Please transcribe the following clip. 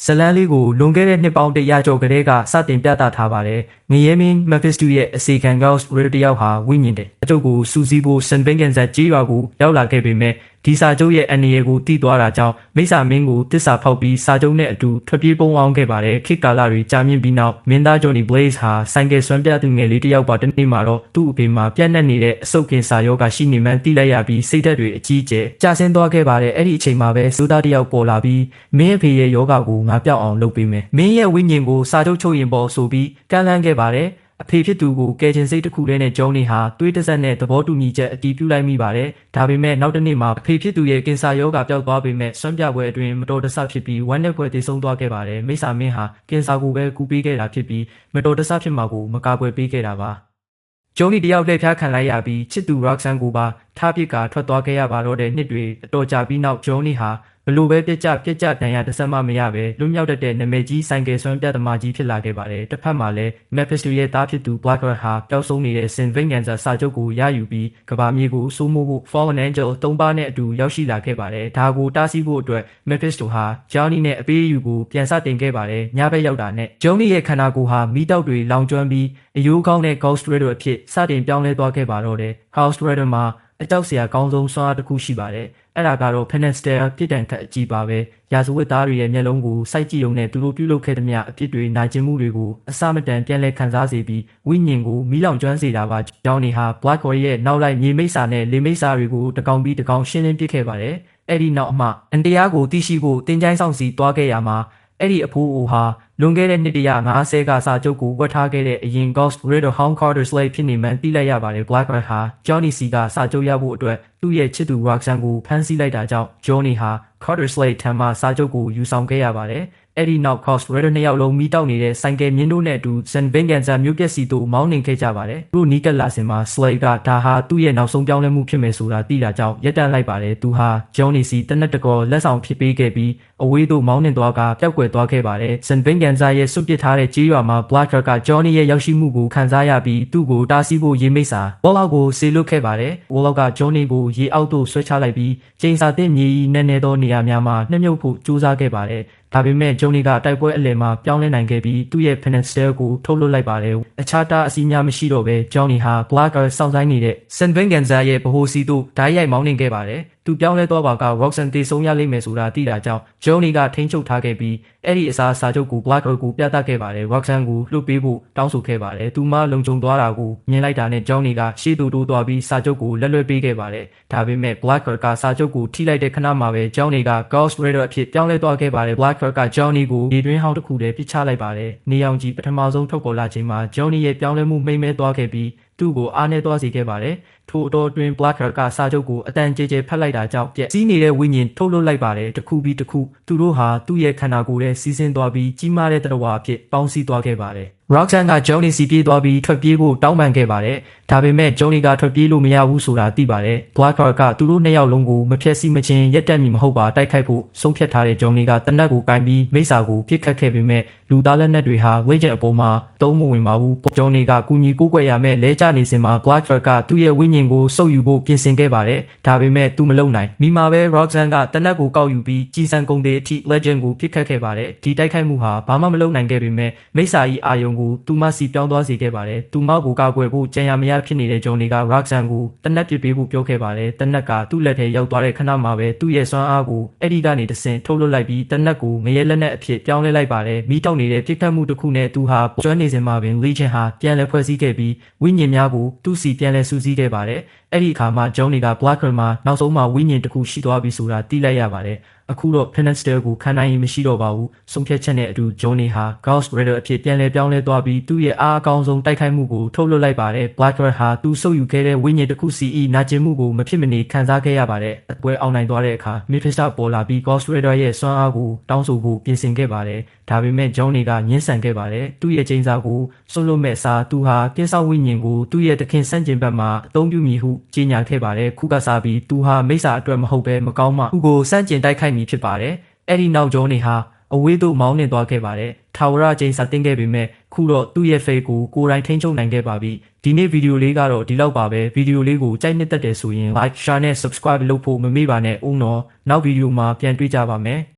ဇလန်းလေးကိုလွန်ခဲ့တဲ့နှစ်ပေါင်း100ကျော်ကတည်းကစတင်ပြသထားပါတယ်။ငရဲမင်းမက်ဖစ်စတူရဲ့အစီခံကောင်းရီတယောက်ဟာဝိညာဉ်တဲ့အကျုပ်ကိုစူးစီးဖို့ဆန်ဘင်ကန်ဇက်ကြီးရွာကိုရောက်လာခဲ့ပေမဲ့ဒီစာချုပ်ရဲ့အနေအကိုတည်သွားတာကြောင့်မိစ္ဆာမင်းကိုတစ္ဆာဖောက်ပြီးစာချုပ်နဲ့အတူထွက်ပြေးပုံအောင်ခဲ့ပါတယ်။ခေတ်ကာလတွေကြာမြင့်ပြီးနောက်မင်းသားဂျွန်နီဘလေးစ်ဟာဆိုင်ကယ်ဆွမ်းပြသူငယ်လေးတယောက်ပါတနေ့မှာတော့သူ့အဖေမှာပြန့်နှံ့နေတဲ့အဆုတ်ကင်စာရောဂါရှိနေမှန်းသိလိုက်ရပြီးစိတ်ဓာတ်တွေအကြီးကျယ်ကျဆင်းသွားခဲ့ပါတယ်။အဲ့ဒီအချိန်မှာပဲစိုးသားတယောက်ပေါ်လာပြီးမင်းအဖေရဲ့ယောဂကိုငါပြောက်အောင်လုပ်ပေးမယ်။မင်းရဲ့ဝိညာဉ်ကိုစာချုပ်ချုပ်ရင်ပေါ်ဆိုပြီးကမ်းလှမ်းခဲ့ပါတယ်။အဖေဖြစ်သူကိုကယ်ချင်စိတ်တစ်ခုတည်းနဲ့ဂျုံနီဟာတွေးတစက်နဲ့သဘောတူညီချက်အတည်ပြုလိုက်မိပါတယ်။ဒါပေမဲ့နောက်တစ်နေ့မှာအဖေဖြစ်သူရဲ့ကင်ဆာရောဂါပျောက်သွားပေမဲ့ဆွမ်းပြပွဲအတွင်းမတော်တဆဖြစ်ပြီးဝမ်းနည်းပွဲတည်ဆုံသွားခဲ့ပါတယ်။မိစ္ဆာမင်းဟာကင်ဆာကိုပဲကူပေးခဲ့တာဖြစ်ပြီးမတော်တဆဖြစ်မှာကိုမကာကွယ်ပေးခဲ့တာပါ။ဂျုံနီတယောက်လက်ဖျားခံလိုက်ရပြီးချစ်သူရော့ဆန်ကိုပါထားပစ်ကထွက်သွားခဲ့ရပါတော့တဲ့နှစ်တွေအတော်ကြာပြီးနောက်ဂျုံနီဟာဘလို့ပဲပြက်ကြတန်ရတစ်စက်မှမရပဲလွတ်မြောက်တတ်တဲ့နာမည်ကြီးဆိုင်ကယ်ဆွမ်းပြသမားကြီးဖြစ်လာခဲ့ပါတယ်။တစ်ဖက်မှာလည်းမက်ဖစ်စတူရဲ့သားဖြစ်သူ Blackheart ဟာပျောက်ဆုံးနေတဲ့ Sin Vengeance စာချုပ်ကိုရယူပြီးကဘာမြေကိုစိုးမိုးဖို့ Fallen Angel 3ပါးနဲ့အတူရောက်ရှိလာခဲ့ပါတယ်။ဒါကိုတားဆီးဖို့အတွက် Mephisto ဟာ Johnny နဲ့အပေးအယူကိုပြန်စတင်ခဲ့ပါတယ်။ညဘက်ရောက်တာနဲ့ Johnny ရဲ့ခန္ဓာကိုယ်ဟာမီးတောက်တွေလောင်ကျွမ်းပြီးအယိုးကောင်းတဲ့ Ghost Rider အဖြစ်စတင်ပြောင်းလဲသွားခဲ့ပါတော့တယ်။ Ghost Rider မှာအကြောက်စရာကောင်းဆုံးစွမ်းအားတစ်ခုရှိပါတယ်။အဲ့ဒါကတော့ Penester ပြစ်ဒဏ်ခတ်အကြီးပါပဲ။ရာဇဝတ်သားတွေရဲ့မျက်လုံးကိုစိုက်ကြည့်ုံနဲ့သူတို့ပြုလုပ်ခဲ့တဲ့မြအဖြစ်တွေနိုင်ကျင်မှုတွေကိုအစမတန်ပြန်လဲခံစားစေပြီးဝိညာဉ်ကိုမီးလောင်ကျွမ်းစေတာပါ။ကြောင်းနေဟာ Blackheart ရဲ့နောက်လိုက်မြေမိတ်စာနဲ့လေမိတ်စာတွေကိုတကောင်ပြီးတကောင်ရှင်းလင်းပစ်ခဲ့ပါတယ်။အဲ့ဒီနောက်အမှအန်တရားကိုသိရှိဖို့တင်ချိုင်းဆောင်စီသွားခဲ့ရမှာအဲ့ဒီအဖိုးအိုဟာလွန်ခဲ့တဲ့နှစ်150ကစာချုပ်ကိုဝတ်ထားခဲ့တဲ့အရင် Ghost Rider Home Carter Slade ဖြစ်နေမှန်းသိလိုက်ရပါတယ်။ Blackheart ဟာ Johnny C ကစာချုပ်ရဖို့အတွက်သူ့ရဲ့ချစ်သူ Roxanne ကိုဖမ်းဆီးလိုက်တာကြောင့် Johnny ဟာ Carter Slade ထံမှစာချုပ်ကိုယူဆောင်ခဲ့ရပါတယ်။အဲ့ဒီနောက် Ghost Rider နှစ်ယောက်လုံးမိတောက်နေတဲ့ဆိုင်ကယ်မြင်းတို့နဲ့အတူ Sin Vengeance မျိုးပြက်စီတို့မောင်းနှင်ခဲ့ကြပါတယ်။သူတို့နီးကပ်လာစဉ်မှာ Slade ကဒါဟာသူ့ရဲ့နောက်ဆုံးပြောင်းလဲမှုဖြစ်မယ်ဆိုတာသိတာကြောင့်ရပ်တန့်လိုက်ပါတယ်။သူဟာ Johnny C တနက်တကောလက်ဆောင်ဖြစ်ပေးခဲ့ပြီးအဝေးသို့မောင်းနှင်သွားကပျောက်ကွယ်သွားခဲ့ပါတယ်။ Sin Vengeance ရဲ့စွန့်ပစ်ထားတဲ့ကြေးရွာမှာ Blackheart က Johnny ရဲ့ရောက်ရှိမှုကိုခံစားရပြီးသူ့ကိုတားဆီးဖို့ရေမိတ်စာ Warlock ကိုဆေလွတ်ခဲ့ပါတယ်။ Warlock က Johnny ကိုရေအောက်သို့ဆွဲချလိုက်ပြီးချိန်စာတဲ့မြေကြီးနဲ့သောနေရာများမှာနှမြုပ်ဖို့ကြိုးစားခဲ့ပါတယ်။ဒါပေမဲ့ Johnny ကတိုက်ပွဲအလယ်မှာပြောင်းလဲနိုင်ခဲ့ပြီးသူ့ရဲ့ Penester ကိုထုတ်လွှတ်လိုက်ပါတယ်။အခြားတားအစီအများမရှိတော့ဘဲ Johnny ဟာ Blackheart စောင့်ဆိုင်နေတဲ့ Sin Vengeance ရဲ့ဗဟိုစီသို့ဓာတ်ရိုက်မောင်းနှင်ခဲ့ပါတယ်။သူပြောင်းလဲသွားပါက Roxanne တေဆုံးရလိမ့်မယ်ဆိုတာသိတာကြောင့် Johnny ကထိန်းချုပ်ထားခဲ့ပြီးအဲ့ဒီအစားစာချုပ်ကို Blackheart ကိုပြသခဲ့ပါတယ်။ Roxanne ကိုလွှတ်ပေးဖို့တောင်းဆိုခဲ့ပါတယ်။သူမလုံခြုံသွားတာကိုမြင်လိုက်တာနဲ့ Johnny ကရှေ့သို့တိုးသွားပြီးစာချုပ်ကိုလက်လွှဲပေးခဲ့ပါတယ်။ဒါပေမဲ့ Blackheart ကစာချုပ်ကိုထိလိုက်တဲ့ခဏမှာပဲ Johnny က Ghost Rider အဖြစ်ပြောင်းလဲသွားခဲ့ပါတယ်။ Blackheart က Johnny ကိုရေတွင်းဟောင်းတစ်ခုတည်းပစ်ချလိုက်ပါတယ်။နေအောင်ကြီးပထမဆုံးထုတ်ပေါ်လာချိန်မှာ Johnny ရဲ့ပြောင်းလဲမှုမှိမ့်မဲသွားခဲ့ပြီးသူ့ကိုအားနည်းသွားစေခဲ့ပါတယ်။ထို့အတော်အတွင်း Blackheart ကစာချုပ်ကိုအတန်ကြေဖက်လိုက်တာကြောင့်ပြက်စီးနေတဲ့ဝိညာဉ်ထုတ်လွှတ်လိုက်ပါတယ်။တစ်ခုပြီးတစ်ခုသူတို့ဟာသူ့ရဲ့ခန္ဓာကိုယ်ထဲစီးဆင်းသွားပြီးကြီးမားတဲ့တရဝါအဖြစ်ပေါင်းစည်းသွားခဲ့ပါတယ်။ Roxanne က Johnny စီပြေးသွားပြီးထွက်ပြေးဖို့တောင်းပန်ခဲ့ပါတယ်။ဒါပေမဲ့ Johnny ကထွက်ပြေးလို့မရဘူးဆိုတာသိပါတယ်။ Blackheart ကသူတို့နှစ်ယောက်လုံးကိုမဖျက်ဆီးမချင်းရက်တက်မီမဟုတ်ပါတိုက်ခိုက်ဖို့ဆုံးဖြတ်ထားတဲ့ Johnny ကတနက်ကိုကင်ပြီးမိစ္ဆာကိုပြစ်ခတ်ခဲ့ပေမဲ့လူသားလက်နက်တွေဟာဝိကျက်အပေါ်မှာသုံးမဝင်ပါဘူး။ Johnny ကကူညီကိုးကွယ်ရမယ့်လဲကျနေစဉ်မှာ Blackheart ကသူ့ရဲ့ဝိညာဉ်ကိုစုပ်ယူဖို့ပြင်ဆင်ခဲ့ပါတယ်။ဒါပေမဲ့သူမလုံနိုင်မိမှာပဲ Roxanne ကတနက်ကိုကောက်ယူပြီးကြီးစံကုန်တဲ့အထိ Legend ကိုပြစ်ခတ်ခဲ့ပါတယ်။ဒီတိုက်ခိုက်မှုဟာဘာမှမလုံနိုင်ခဲ့ပေမဲ့မိစ္ဆာကြီးအာယုံကိုသူမစီပြောင်းသွားစေခဲ့ပါတယ်။သူမကိုကာကွယ်ဖို့ကြံရမရဖြစ်နေတဲ့ Johnny က Roxanne ကိုတနက်ပြစ်ပေးဖို့ပြောခဲ့ပါတယ်။တနက်ကသူ့လက်ထဲရောက်သွားတဲ့ခဏမှာပဲသူ့ရဲ့စွမ်းအားကိုအဲ့ဒီကနေတဆင့်ထုတ်လွှတ်လိုက်ပြီးတနက်ကိုငရဲလက်နက်အဖြစ်ပြောင်းလဲလိုက်ပါတယ်။မိတောက်နေတဲ့ပြစ်ခတ်မှုတစ်ခုနဲ့သူဟာကျွမ်းနေစဉ်မှာပင် Legion ဟာပြန်လည်ဖွဲ့စည်းခဲ့ပြီးဝိညာဉ်များကိုသူ့စီပြန်လည်စုစည်းခဲ့ပါတယ်။အဲ့ဒီအခါမှာ Johnny က Blackheart မှာနောက်ဆုံးမှာဝိညာဉ်တစ်ခုရှိသွားပြီဆိုတာသိလိုက်ရပါတယ်။အခုတော့ Penester ကိုခံနိုင်ရင်မရှိတော့ပါဘူး။ဆုံးဖြတ်ချက်နဲ့အတူ Johnny ဟာ Ghost Rider အဖြစ်ပြန်လည်ပြောင်းလဲသွားပြီးသူ့ရဲ့အားအကောင်းဆုံးတိုက်ခိုက်မှုကိုထုတ်လွှတ်လိုက်ပါတယ်။ Blackheart ဟာသူဆုပ်ယူခဲ့တဲ့ဝိညာဉ်တစ်ခုစီနာကျင်မှုကိုမဖြစ်မနေခံစားခဲ့ရပါတယ်။အပွဲအောင်နိုင်သွားတဲ့အခါ Mephisto ပေါ်လာပြီး Ghost Rider ရဲ့စွမ်းအားကိုတောင်းဆိုဖို့ပြင်ဆင်ခဲ့ပါတယ်။ဒါပေမဲ့ Johnny ကညှင်းဆန်ခဲ့ပါတယ်။သူ့ရဲ့ချိန်စာကိုစွန့်လွတ်မဲ့အစားသူဟာကင်းဆောင်ဝိညာဉ်ကိုသူ့ရဲ့တခင်ဆန့်ကျင်ဘက်မှာအသုံးပြုမည်ဟုကြေညာခဲ့ပါတယ်။ခုကစားပြီးသူဟာမိစ္ဆာအတွက်မဟုတ်ဘဲမကောင်းမှသူကိုစန့်ကျင်တိုက်ခိုက်မည်ဖြစ်ပါတယ်။အဲ့ဒီနောက် Johnny ဟာအဝေးသို့မောင်းနှင်သွားခဲ့ပါတယ်။ထာဝရချိန်စာတင်ခဲ့ပေမဲ့ခုတော့သူ့ရဲ့ fate ကိုကိုယ်တိုင်ထိန်းချုပ်နိုင်ခဲ့ပါပြီ။ဒီနေ့ဗီဒီယိုလေးကတော့ဒီလောက်ပါပဲ။ဗီဒီယိုလေးကိုကြိုက်နှစ်သက်တယ်ဆိုရင် like share နဲ့ subscribe လုပ်ဖို့မမေ့ပါနဲ့ဦးနော်။နောက်ဗီဒီယိုမှာပြန်တွေ့ကြပါမယ်။